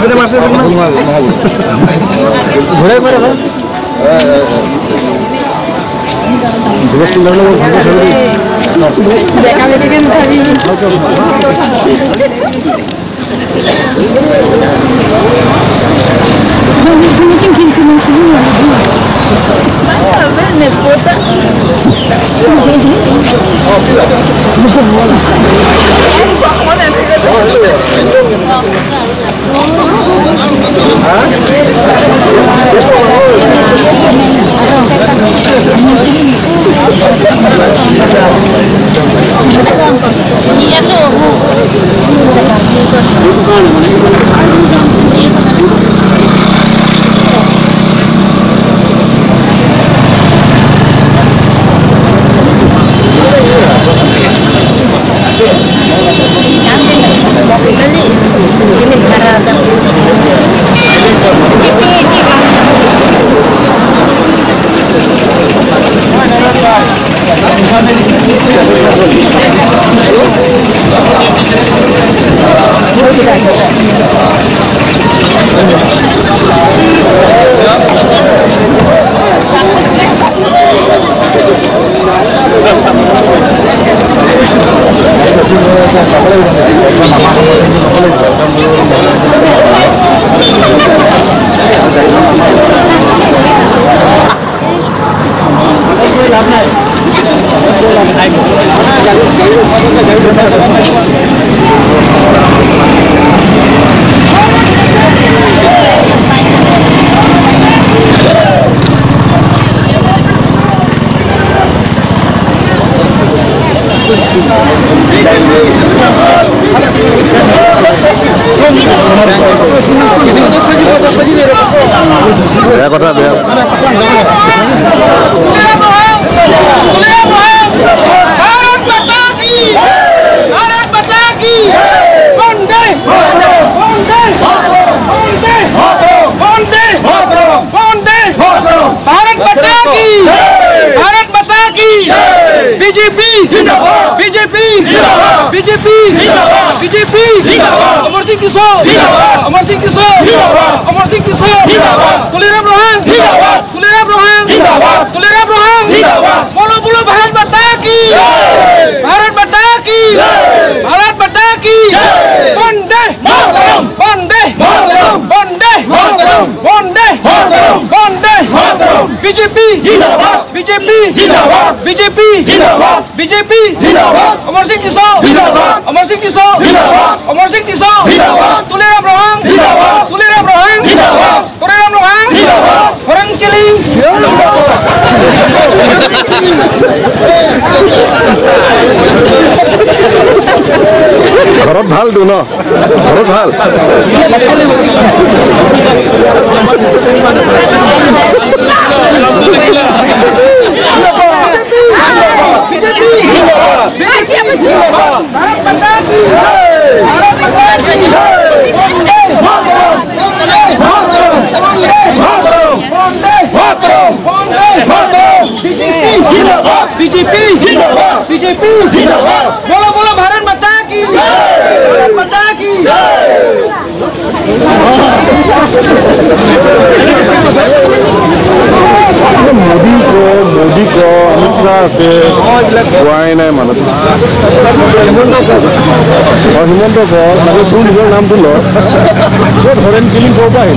এইপিনে মাছ ঘূৰাই মাৰে ঘৰত ভাল তো ন ঘৰত ভাল बीजेपी बोलो बोलो भारत माता की भारत माता की मोदी को अमित शाह से हुआई नहीं मानत और हिमंत को मतलब तू निजर नाम तो लो जो धरेन किलिंग को पाए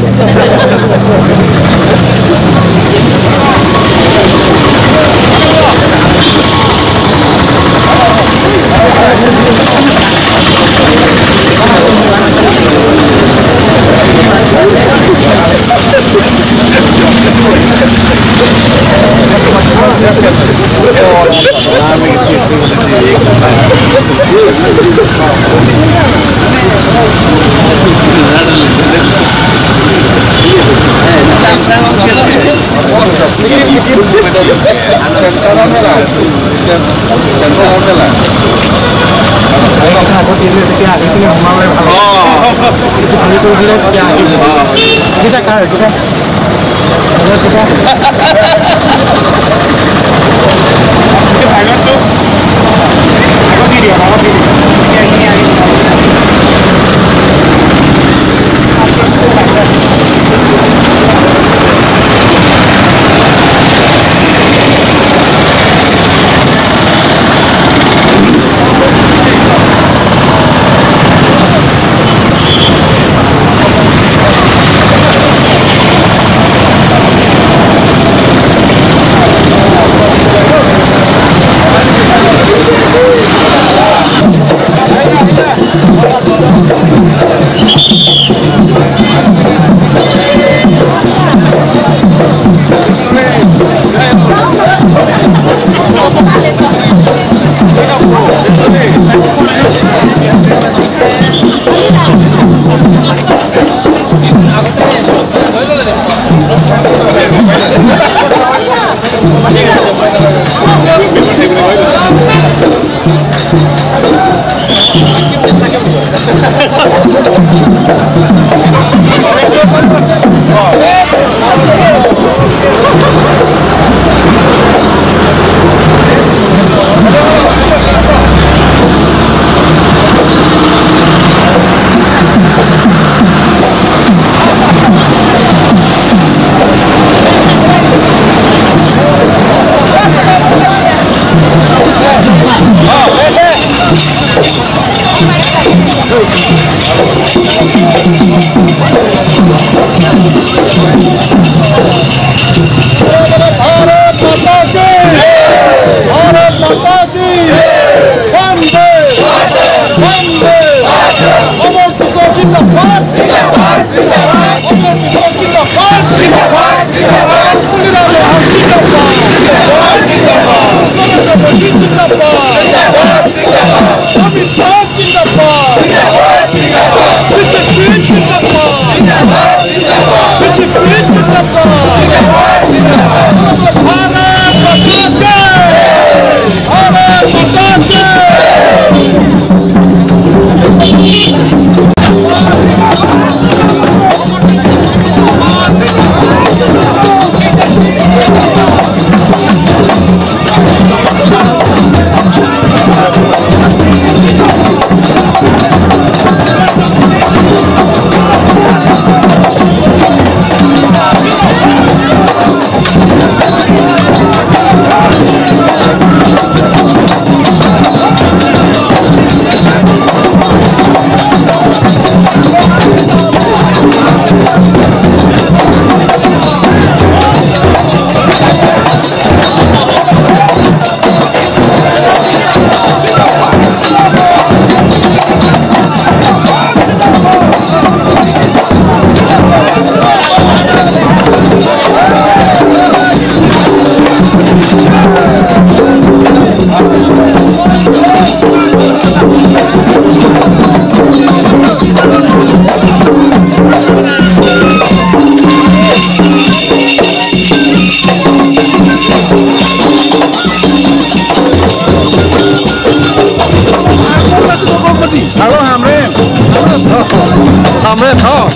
Hamret ha.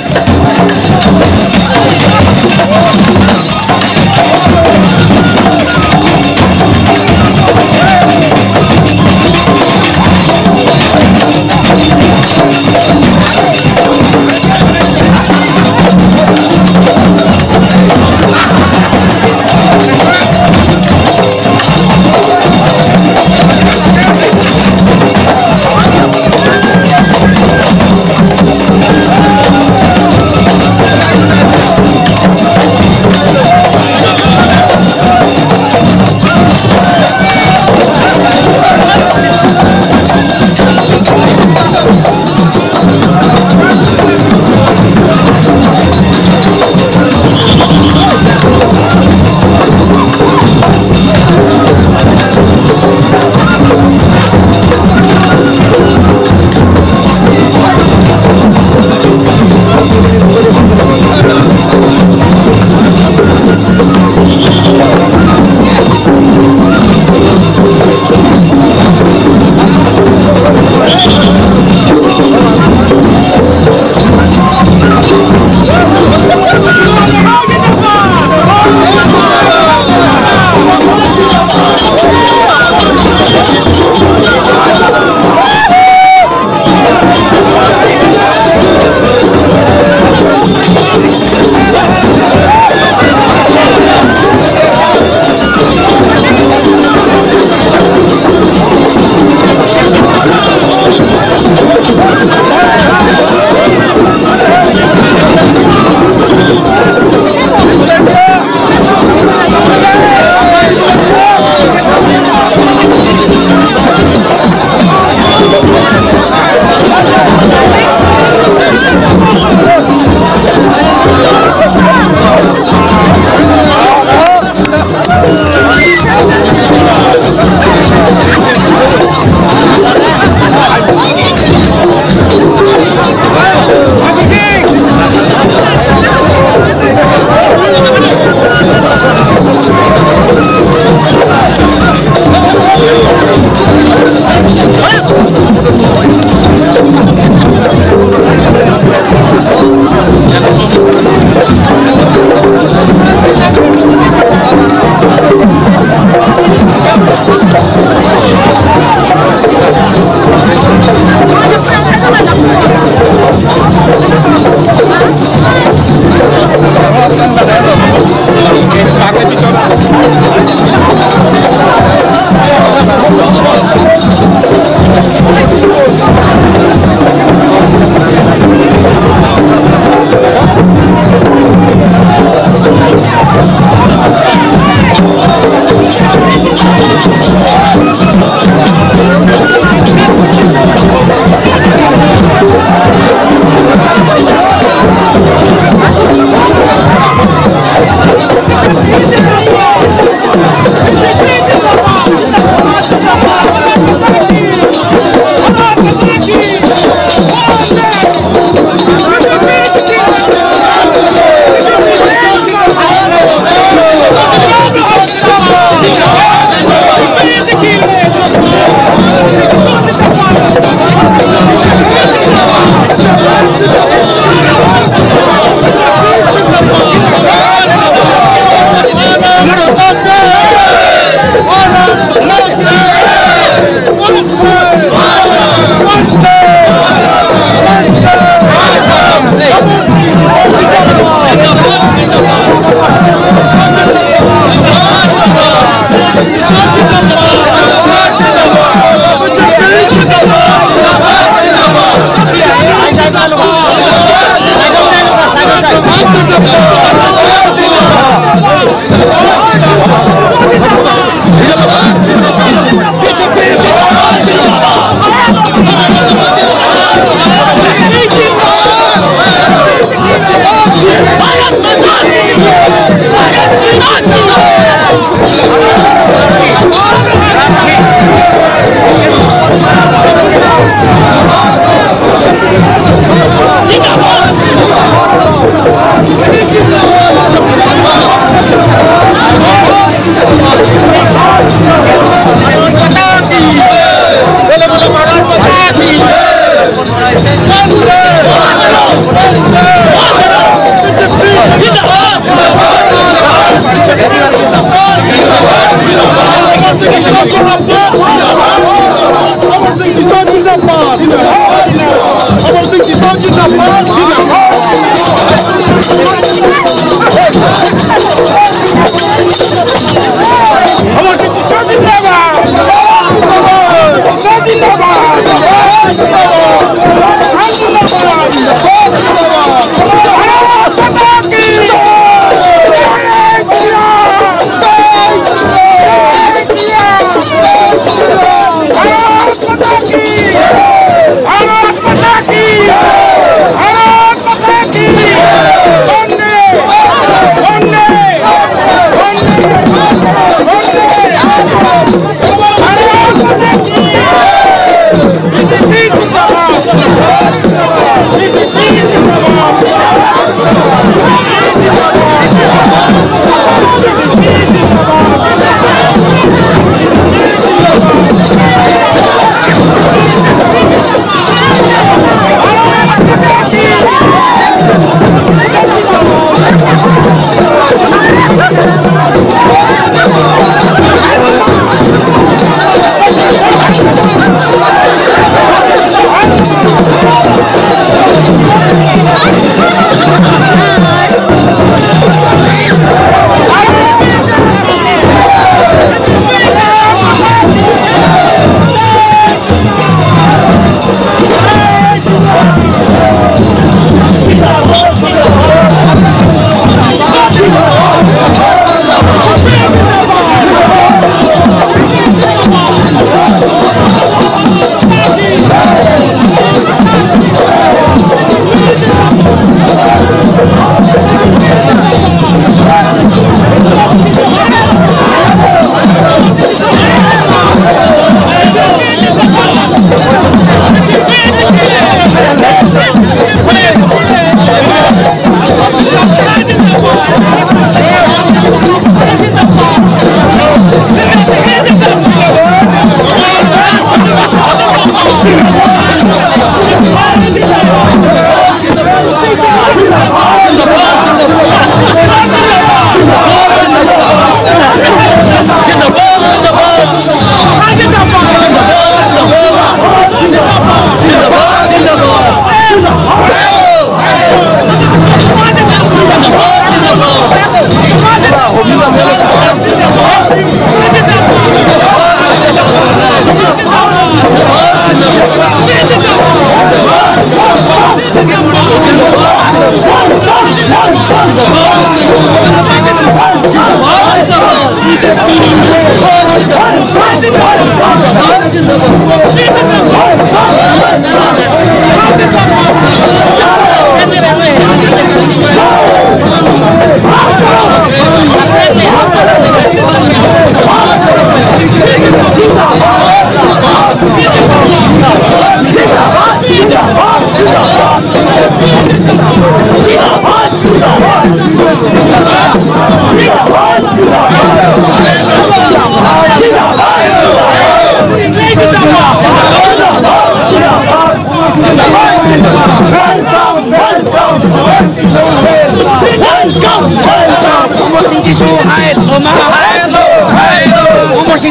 Vande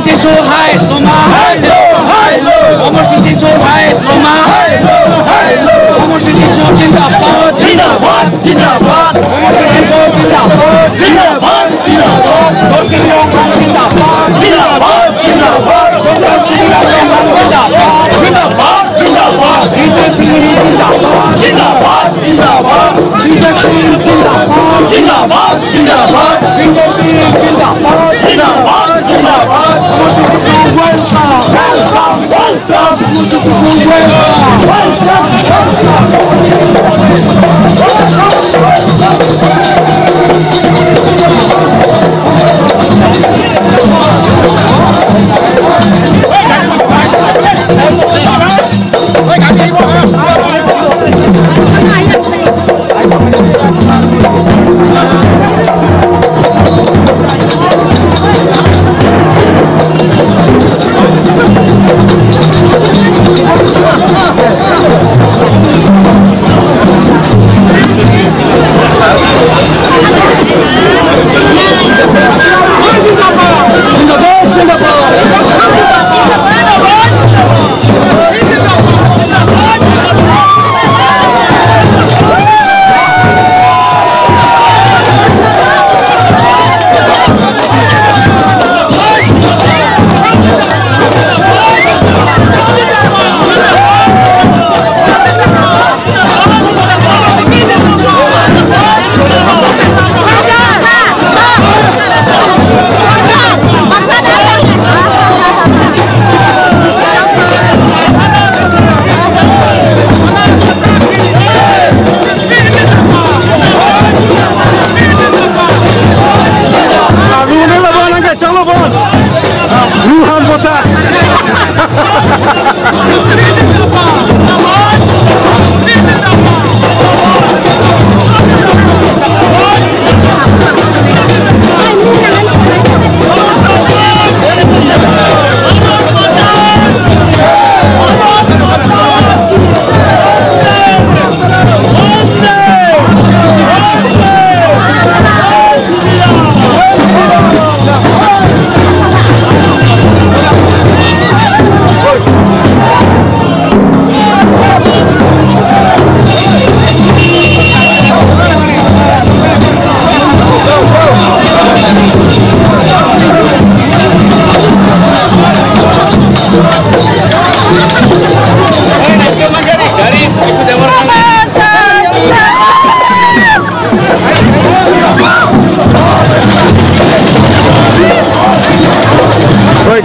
City so high, Loma. Omar City so high, Loma. Omar City so Jindabad. Omar City so Jindabad. Dorsi Yong Jindabad.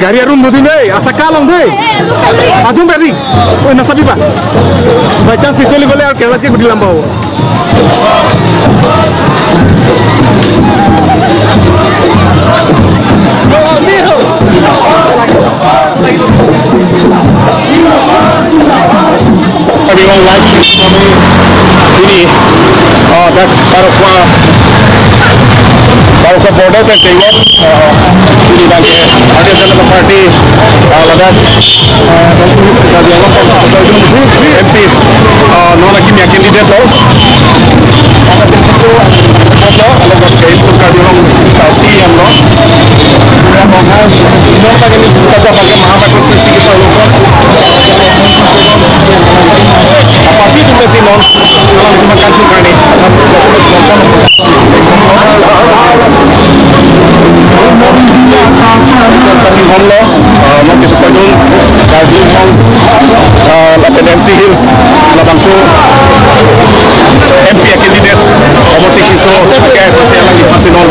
Gari arum mudin deh, asa kalong deh. Adum beri, oh nasa biba. Baca visual boleh al kerja ke di lambau. Kami mau lagi ini, dan baru ke border ke Taiwan, ini lagi ada dalam parti ladat MP no lagi punya kandidat loh. Kalau kayak itu kadiong si yang loh. Kemudian bahas non lagi ini kita pakai Muhammad Konstitusi kita lupa. Apa itu sih non dalam dimakan juga nih. Kasih homlo, mau disepedul dari la Tendency Hills, la bangso MP kandidat, mau sih kiso kayak masih lagi masih non,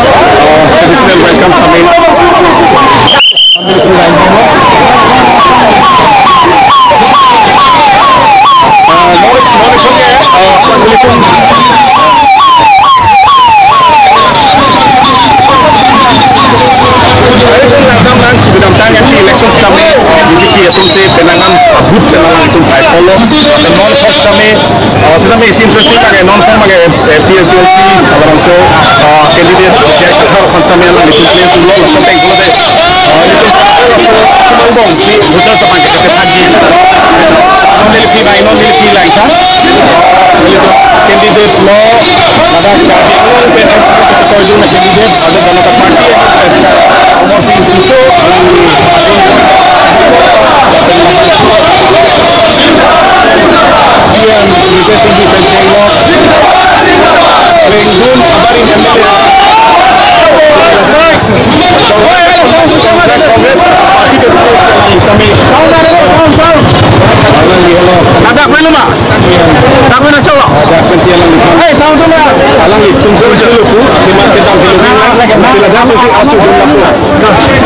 traditional welcome kami. Elections kami BJP asumsi penangan abut penangan itu baik polo non host kami sedang isi interesting pakai non form pakai PSLC kalau so candidate jadi kalau pas kami yang lagi tulis dulu lah sampai itu deh itu bong si betul sama kita lagi non miliki lagi kan candidate lo ada jadi lo pengen kita candidate ada dalam parti umur itu Ada apa nama? Tak mana coba. Ada pensialan di sana. Hey, sama tu lah. Alang itu tunggu dulu. Lima kita dulu. Sila dah mesti acu dulu.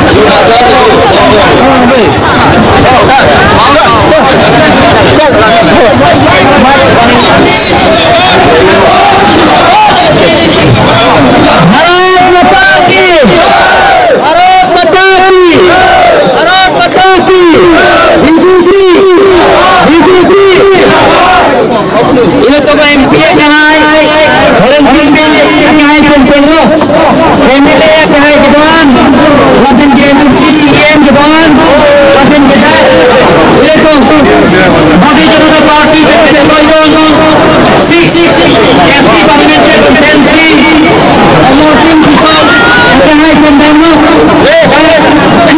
Sudah ada. Ini to ba MP hai Horen Singh ke hai Penchenglo MLA ke hai Gidwan Latin KMC EM Gidwan Latin Gida ini to Bharatiya Janata Party ke Koyon 6 ST parliamentary constituency Amar Singh Kishan ke hai Kondamno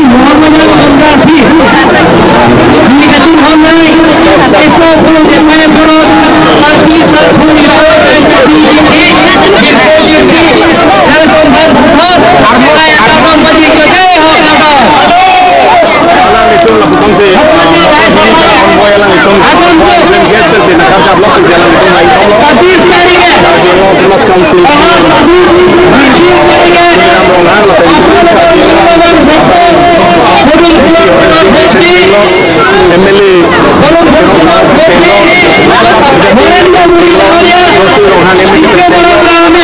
Muhammad Al-Ghafi ini katu hamai eso pun jemaah pun Sarki Sarkuni Mahamaya konstituensi Koyon candidate PM alang di kedamtang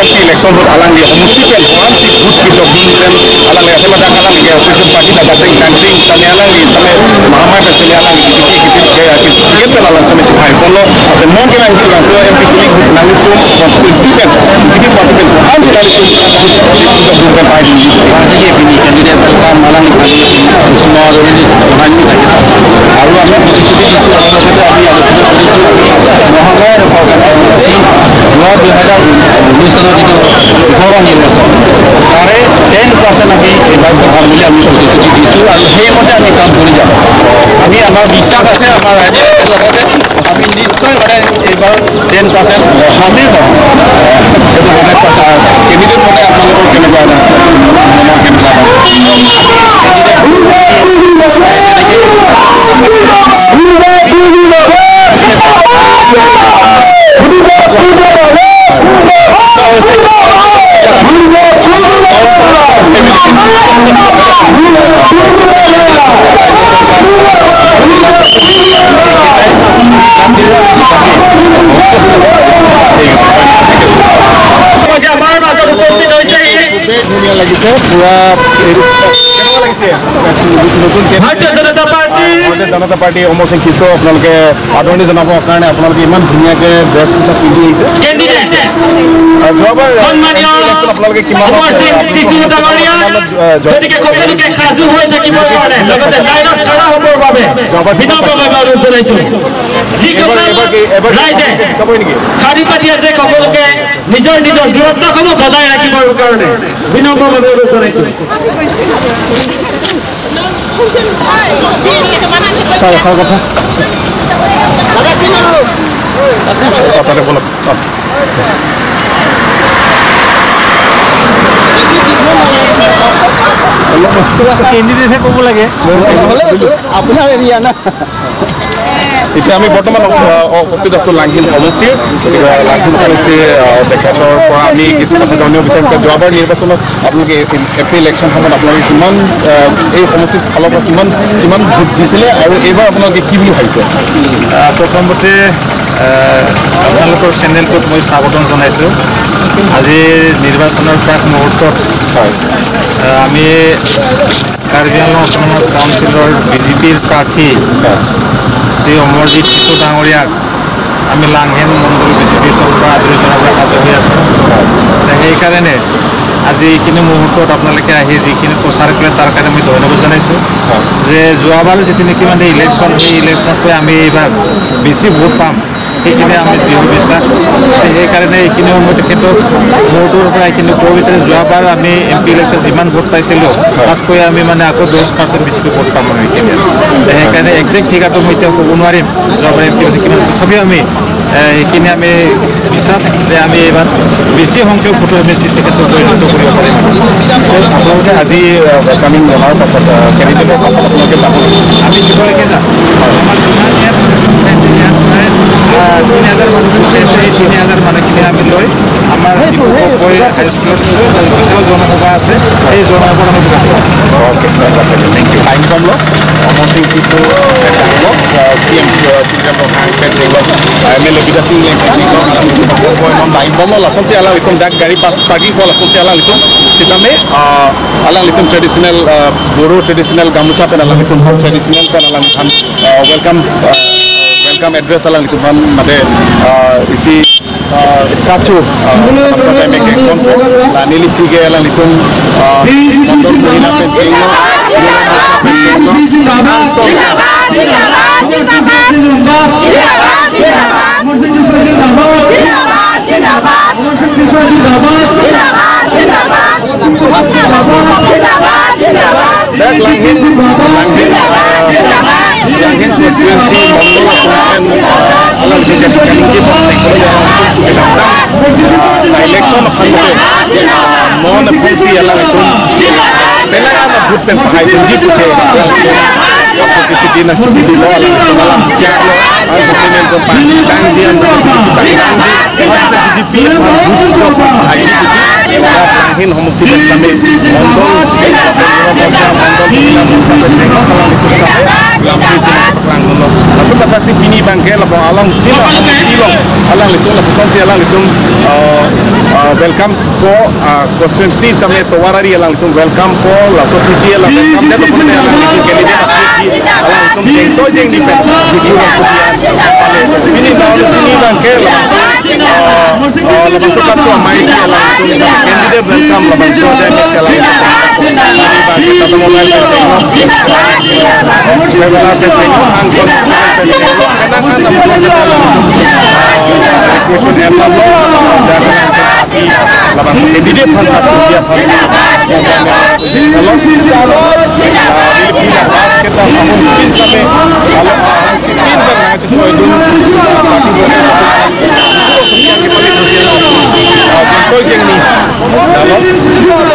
MP election hot alang di homusikan one si good ki job dun alang di asal ada alang di opposition party da basing country sami alang di sami Mahamaya peseli alang di kita alang sami cepai polo ate mungkin ang kita so MP kuling nang itu konstituensi kan jadi parti kan an sila itu bukan parti bahasa dia bini candidate pertama alang di semua ini haji lagi aru ame posisi di isu alang kita abi ada Mahamaya Dua 2019 orang yang masuk. Karena 10% lagi ibarat alhamdulillah kami posisi di isu alhamdulillah kami काम पूरी जा kami আমার bisa আছে আমার আছে kami নিশ্চয় মানে এবার 10% হবে এটা অনেক কথা কেবিনেট মতে আপনাদের কেনেকুৱা ধুনীয়া লাগিছে পুৰা ভাৰতীয় জনতা পাৰ্টি অমৰসিং কিশোৰ আপোনালোকে আদৰণি জনাবৰ কাৰণে আপোনালোকে ইমান ধুনীয়াকৈ ড্ৰেছ পোছাক পিন্ধি আহিছে যোৱাবাৰ আপোনালোকে কিমান নিজৰ নিজৰ দূৰত্বসমূহ বজাই ৰাখিবৰ কাৰণে বিনম্ৰভাৱে অনুৰোধ জনাইছো ক'ব লাগে আপোনাৰ এৰিয়া না এতিয়া আমি বৰ্তমান উপস্থিত আছোঁ লাংহিল সমষ্টিৰ লাংহিল সমষ্টিৰ তেখেতৰ পৰা আমি কিছু কথা জানিব বিচাৰিম যোৱাবাৰ নিৰ্বাচনত আপোনালোকে এপ্ৰিল ইলেকশ্যন সময়ত আপোনালোকে কিমান এই সমষ্টিৰ ফালৰ পৰা কিমান ভোট দিছিলে আৰু এইবাৰ আপোনালোকে কি বুলি ভাবিছে প্ৰথমতে আপোনালোকৰ চেনেলটোত মই স্বাগতম জনাইছোঁ আজি নিৰ্বাচনৰ প্ৰাক মুহূৰ্তত আমি কাৰ্বি আংলং অট'নমাছ কাউন্সিলৰ বিজেপিৰ প্ৰাৰ্থী শ্ৰী অমৰজিৎ কিশোৰ ডাঙৰীয়াক আমি লাংহেন মণ্ডল বিজেপিৰ ফালৰ পৰা আদৰি জনাবলৈ বাধ্য হৈ আছোঁ সেইকাৰণে আজি এইখিনি মুহূৰ্তত আপোনালোকে আহি যিখিনি প্ৰচাৰ কৰে তাৰ কাৰণে মই ধন্যবাদ জনাইছোঁ যে যোৱাবাৰ যিটো নেকি মানে ইলেকশ্যন সেই ইলেকশ্যনতে আমি এইবাৰ বেছি ভোট পাম সেইখিনি আমি দৃঢ় বিশ্বাস সেইকাৰণে এইখিনি মই তেখেতক ভোটৰ পৰা এইখিনি ক'ব বিচাৰোঁ যোৱাবাৰ আমি MP ইলেকশ্যন যিমান ভোট পাইছিলোঁ তাতকৈ আমি মানে আকৌ 10% বেছিকৈ ভোট পাম আমি এইখিনি সেইকাৰণে একজেক্ট ফিগাৰটো মই এতিয়া ক'ব নোৱাৰিম যোৱাবাৰ MP ইলেকশ্যন কিমান তথাপিও আমি এইখিনি আমি বিশ্বাস যে আমি এইবাৰ বেছি সংখ্যক ভোট আমি তেখেতক পৰিণত কৰিব পাৰিম আপোনালোকে আজি কামিং জনাৰ পাছত কেণ্ডিডেটৰ পাছত আপোনালোকে যাব আমি দিবলৈকে যাম আমাৰ যিমান ইয়াত প্ৰায় 3000 মানুহ আছে সেই 3000 মানুহখিনি আমি লৈ আমাৰ হাইস্কুলত জনসভা আছে সেই জনসভাত আমি অ'কে থেংক ইউ টাইম কম লওক Amarsingh Kishore CM MLA Bidating time बम लासन से अला लितुम dak gari pas pagi ko lason se अला लितुम सितame अला लितुम ट्रेडिशनल बोरो ट्रेडिशनल गामुछा पे अला लितुम ट्रेडिशनल पे अला हम वेलकम एड्रेस अला लितुम माने इसी काचो सबसे में के कौन नीली पिगे अला लितुम मंडल महिला पे Langhin presidency election non presi alang itu tenaga vote pen pakai kunci puse kisi dina cuci di bawah dalam cek lo argumen kompan danji BJP Langhin homosti bestame Masuk atraksi pini bangke lapang alang tilong alang litung lapusan si alang litung welcome ko constituency sampai towarari alang litung welcome ko lasotisi alang welcome dia tu alang litung kelima alang litung jengto jeng di pen ini lalu sini bangke lapang suka cuma main si alang litung candidate welcome lapang so dia mix alang litung ini bangke tata mobile angkot kenangan nama proses dalam question yang lalu dan lapan sekali dia fantastis dia kalau kita mungkin sampai kalau mungkin karena itu itu contoh yang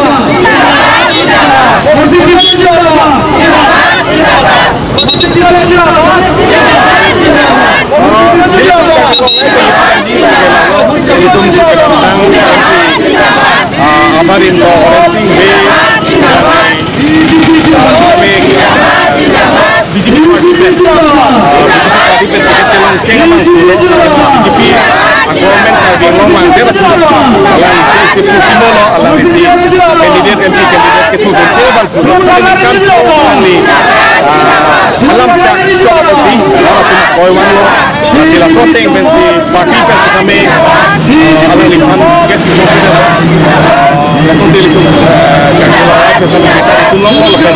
ni Amarin Singh BJP alang ceng amang tulo BJP government Karbi Anglong lang dera alang si Pukimono alang si candidate MP candidate ke tu ceng bang tulo kan alang ni alam cak cok si alang tu koi wan lo sila soteng ben si parti kan si kami alang ni pan get tu langsung dia itu jangan lupa pesan kita itu nongol kan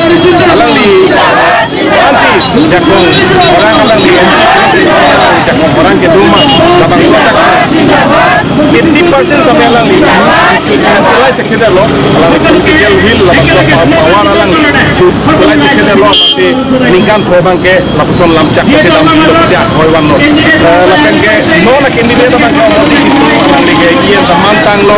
alang li ansi jakong orang alang li jakong orang ke rumah dabang sotak 50% kami alang li mulai sekedar lo alang li political will labang sotak power alang li mulai sekedar lo pasti lingkan program ke lapuson lamcak pasti dalam hidup siap koiwan lo lapen ke no nak ini dia dabang kau masih isu alang li ke iya mantang lo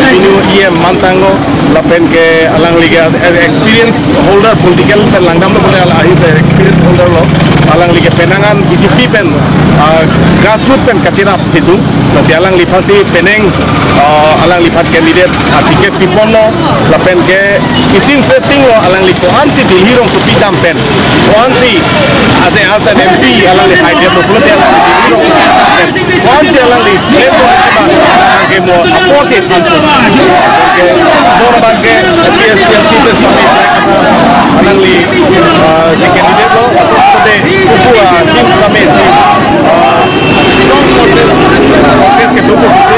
ini iya mantang lo lapen ke alang liga as experience holder political pen langdam lo punya is experience holder lo alang liga penangan BJP pen grassroots pen kacirap itu nasi alang lipat si peneng alang lipat candidate tiket pipon lo lapen ke is interesting lo alang lipoan si dilhirong supidam pen poan si ase alsa MP alang li high dia pulut alang dilhirong supidam pen poan si alang li lepo ke mo opposite antu ke bangke PSCMC itu sampai alang li si candidate lo masuk ke kubu tim kami si strong contest ke tubuh si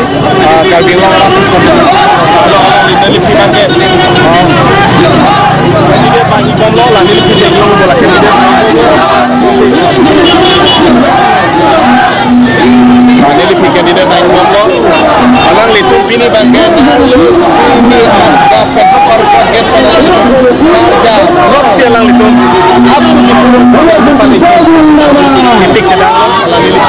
Karbi Anglong ratus kalau alang li nelipi bangke candidate bagi komlo lah nelipi dia Anglong bola candidate nelipi candidate bagi komlo alang li tumpini bangke ini harga pekor kaget harga lot sialang itu sisik sedang alang ini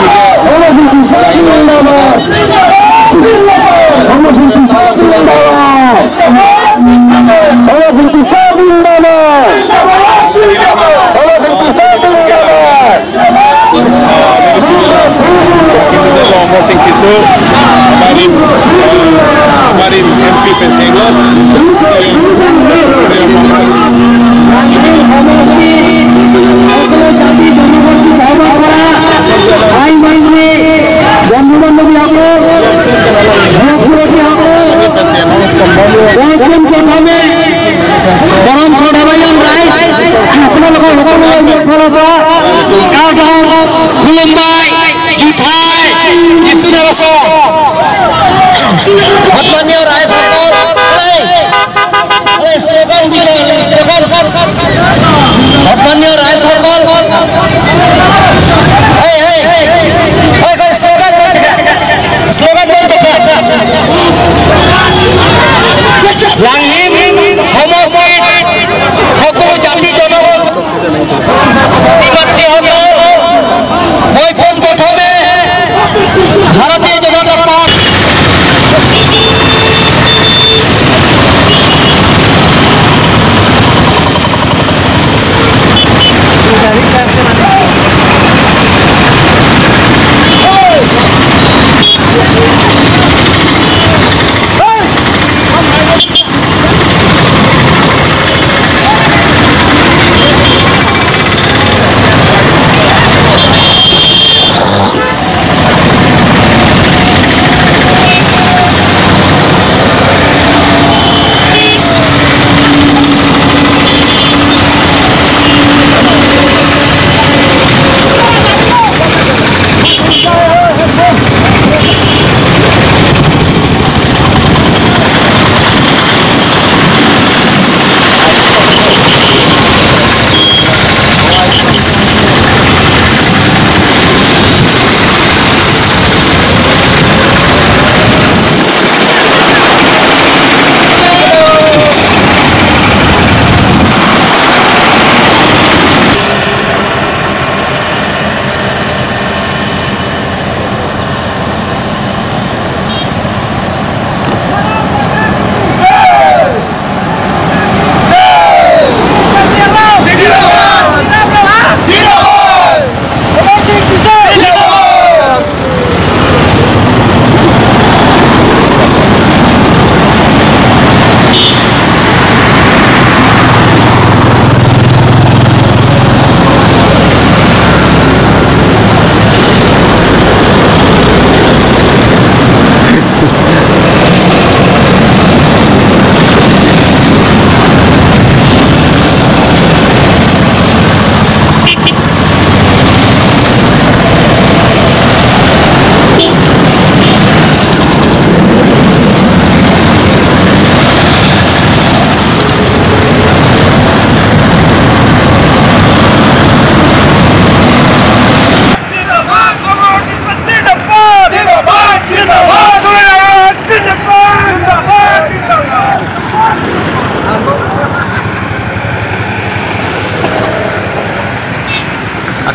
sing tisu kemarin MP Pensenglor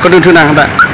Fatu tu nak tak?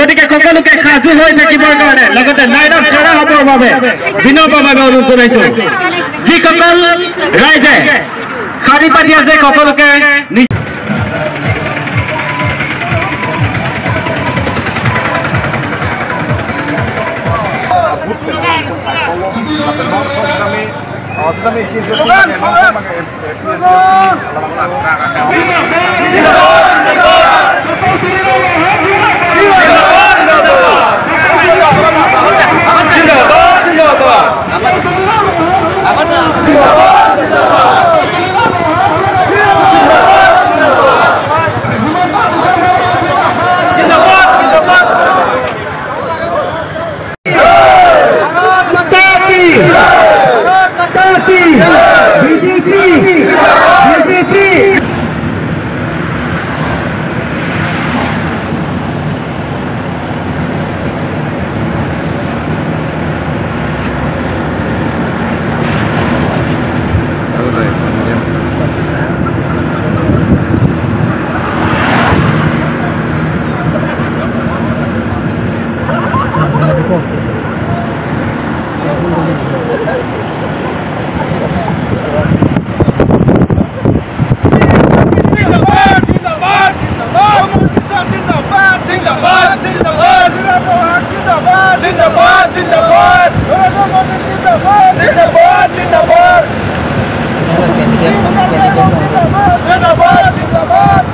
গতিকে সকলোকে সাজু হৈ থাকিবৰ কাৰণে লগতে লাইনত খৰা হ'বৰ বাবে বিনম্ৰভাৱে অনুৰোধ জনাইছো যিসকল ৰাইজে শাৰী পাতি আছে সকলোকে Zindabad!